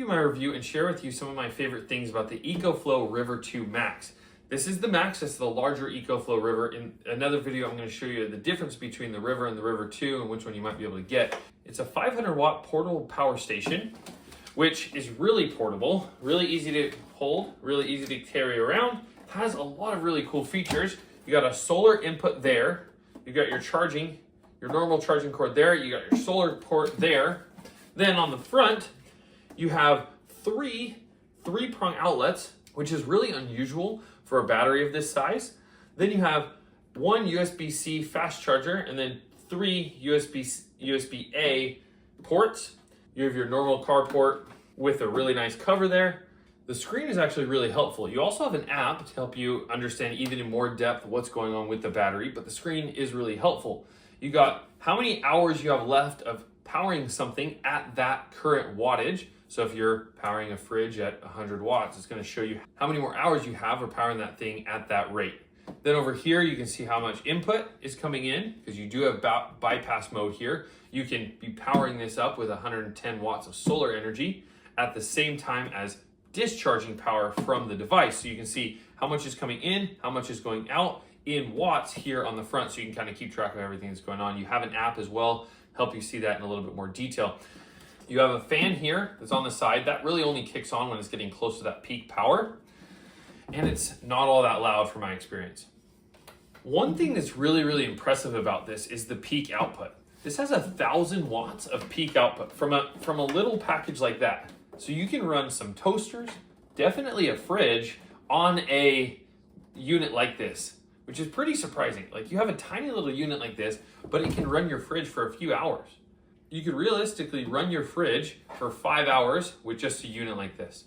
you my review and share with you some of my favorite things about the EcoFlow River 2 Max. This is the Max, that's the larger EcoFlow River. In another video, I'm going to show you the difference between the River and the River 2 and which one you might be able to get. It's a 500 watt portable power station, which is really portable, really easy to hold, really easy to carry around, has a lot of really cool features. You got a solar input there, you got your charging, your normal charging cord there, you got your solar port there. Then on the front, you have three-prong outlets, which is really unusual for a battery of this size. Then you have one USB-C fast charger and then three USB-A ports. You have your normal car port with a really nice cover there. The screen is actually really helpful. You also have an app to help you understand even in more depth what's going on with the battery, but the screen is really helpful. You got how many hours you have left of powering something at that current wattage. So if you're powering a fridge at 100 watts, it's going to show you how many more hours you have for powering that thing at that rate. Then over here, you can see how much input is coming in because you do have bypass mode here. You can be powering this up with 110 watts of solar energy at the same time as discharging power from the device. So you can see how much is coming in, how much is going out in watts here on the front, so you can kind of keep track of everything that's going on. You have an app as well, help you see that in a little bit more detail. You have a fan here that's on the side. That really only kicks on when it's getting close to that peak power. And it's not all that loud from my experience. One thing that's really, really impressive about this is the peak output. This has 1,000 watts of peak output from a little package like that. So you can run some toasters, definitely a fridge on a unit like this, which is pretty surprising. Like you have a tiny little unit like this, but it can run your fridge for a few hours. You could realistically run your fridge for 5 hours with just a unit like this.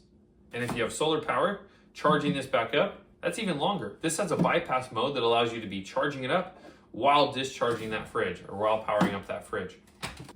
And if you have solar power, charging this back up, that's even longer. This has a bypass mode that allows you to be charging it up while discharging that fridge or while powering up that fridge.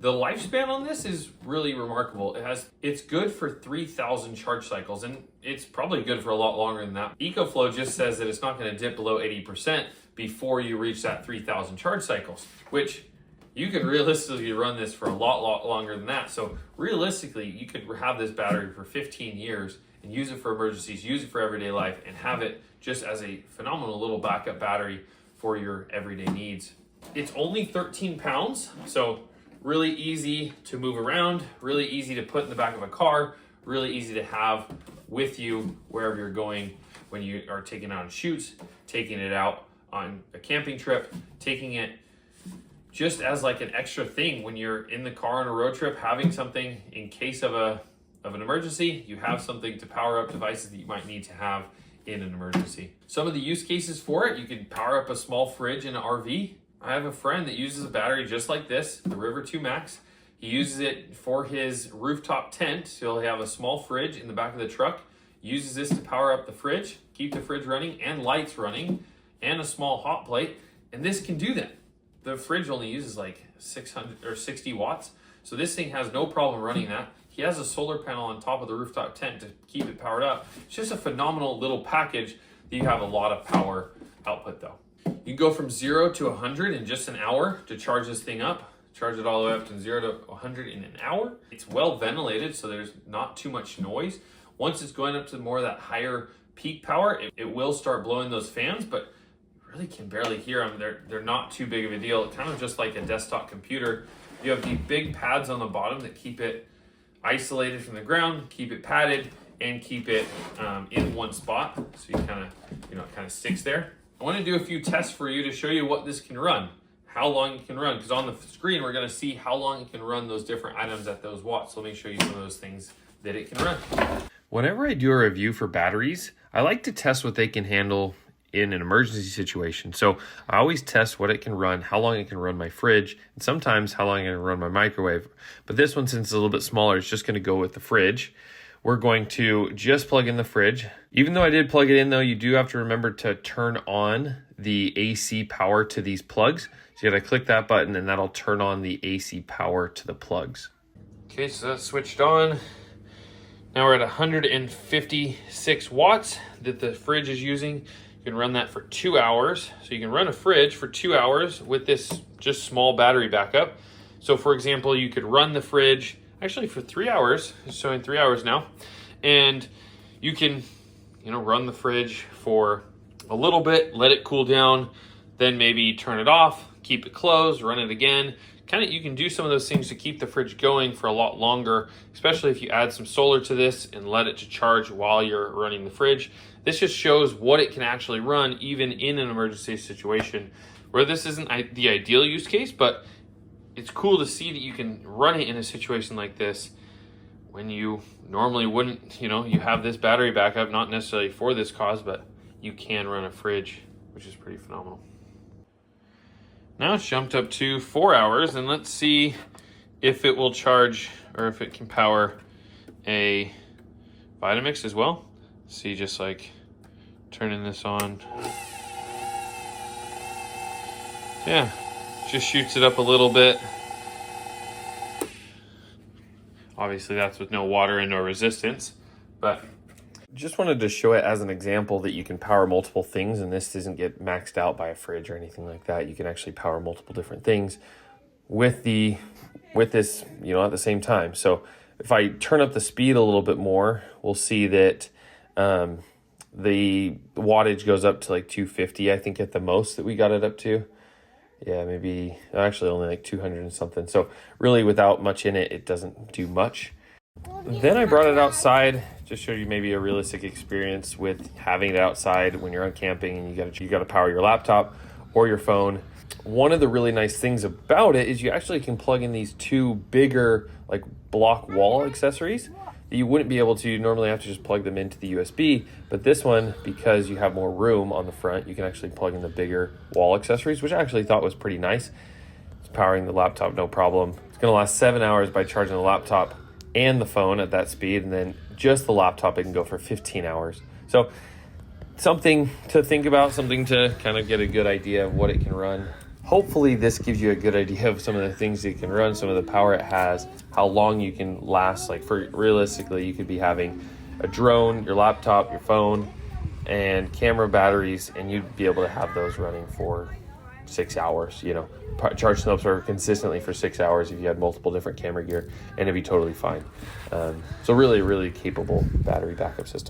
The lifespan on this is really remarkable. It's good for 3,000 charge cycles, and it's probably good for a lot longer than that. EcoFlow just says that it's not going to dip below 80% before you reach that 3,000 charge cycles, which you could realistically run this for a lot longer than that. So realistically, you could have this battery for 15 years and use it for emergencies, use it for everyday life, and have it just as a phenomenal little backup battery for your everyday needs. It's only 13 pounds, so really easy to move around, really easy to put in the back of a car, really easy to have with you wherever you're going when you are taking out on shoots, taking it out on a camping trip, taking it just as like an extra thing when you're in the car on a road trip, having something in case of an emergency, you have something to power up devices that you might need to have in an emergency. Some of the use cases for it, you can power up a small fridge in an RV. I have a friend that uses a battery just like this, the River 2 Max. He uses it for his rooftop tent. So he'll have a small fridge in the back of the truck, uses this to power up the fridge, keep the fridge running and lights running, and a small hot plate. And this can do that. The fridge only uses like 600 or 60 watts. So this thing has no problem running that. He has a solar panel on top of the rooftop tent to keep it powered up. It's just a phenomenal little package that you have a lot of power output though. You can go from 0 to 100 in just an hour to charge this thing up. Charge it all the way up to 0 to 100 in an hour. It's well ventilated, so there's not too much noise. Once it's going up to more of that higher peak power, it will start blowing those fans, but you really can barely hear them. They're not too big of a deal. It's kind of just like a desktop computer. You have the big pads on the bottom that keep it isolated from the ground, keep it padded, and keep it in one spot. So you kind of, it kind of sticks there. I want to do a few tests for you to show you what this can run, how long it can run, because on the screen we're going to see how long it can run those different items at those watts. So let me show you some of those things that it can run. Whenever I do a review for batteries, I like to test what they can handle in an emergency situation. So I always test what it can run, how long it can run my fridge, and sometimes how long it can run my microwave. But this one, since it's a little bit smaller, it's just going to go with the fridge. We're going to just plug in the fridge. Even though I did plug it in though, you do have to remember to turn on the AC power to these plugs. So you gotta click that button and that'll turn on the AC power to the plugs. Okay, so that's switched on. Now we're at 156 watts that the fridge is using. You can run that for 2 hours. So you can run a fridge for 2 hours with this just small battery backup. So for example, you could run the fridge actually for 3 hours. It's showing 3 hours now. And you can, run the fridge for a little bit, let it cool down, then maybe turn it off, keep it closed, run it again. You can do some of those things to keep the fridge going for a lot longer, especially if you add some solar to this and let it to charge while you're running the fridge. This just shows what it can actually run even in an emergency situation where this isn't the ideal use case, but it's cool to see that you can run it in a situation like this when you normally wouldn't. You have this battery backup, not necessarily for this cause, but you can run a fridge, which is pretty phenomenal. Now it's jumped up to 4 hours, and let's see if it will charge or if it can power a Vitamix as well. See, just like turning this on. Yeah, just shoots it up a little bit. Obviously that's with no water and no resistance, but just wanted to show it as an example that you can power multiple things, and this doesn't get maxed out by a fridge or anything like that. You can actually power multiple different things with this, at the same time. So if I turn up the speed a little bit more, we'll see that the wattage goes up to like 250, I think, at the most that we got it up to. Yeah, maybe actually only like 200 and something. So really, without much in it, it doesn't do much. Then I brought it outside, just show you maybe a realistic experience with having it outside when you're on camping and you got to power your laptop or your phone. One of the really nice things about it is you actually can plug in these two bigger like block wall accessories that you wouldn't be able to. You normally have to just plug them into the USB, but this one, because you have more room on the front, you can actually plug in the bigger wall accessories, which I actually thought was pretty nice. It's powering the laptop no problem. It's going to last 7 hours by charging the laptop and the phone at that speed, and then just the laptop, it can go for 15 hours. So something to think about, something to kind of get a good idea of what it can run. Hopefully this gives you a good idea of some of the things it can run, some of the power it has, how long you can last. Like realistically, you could be having a drone, your laptop, your phone, and camera batteries, and you'd be able to have those running for 6 hours, charge them up consistently for 6 hours if you had multiple different camera gear, and it'd be totally fine. So really, really capable battery backup system.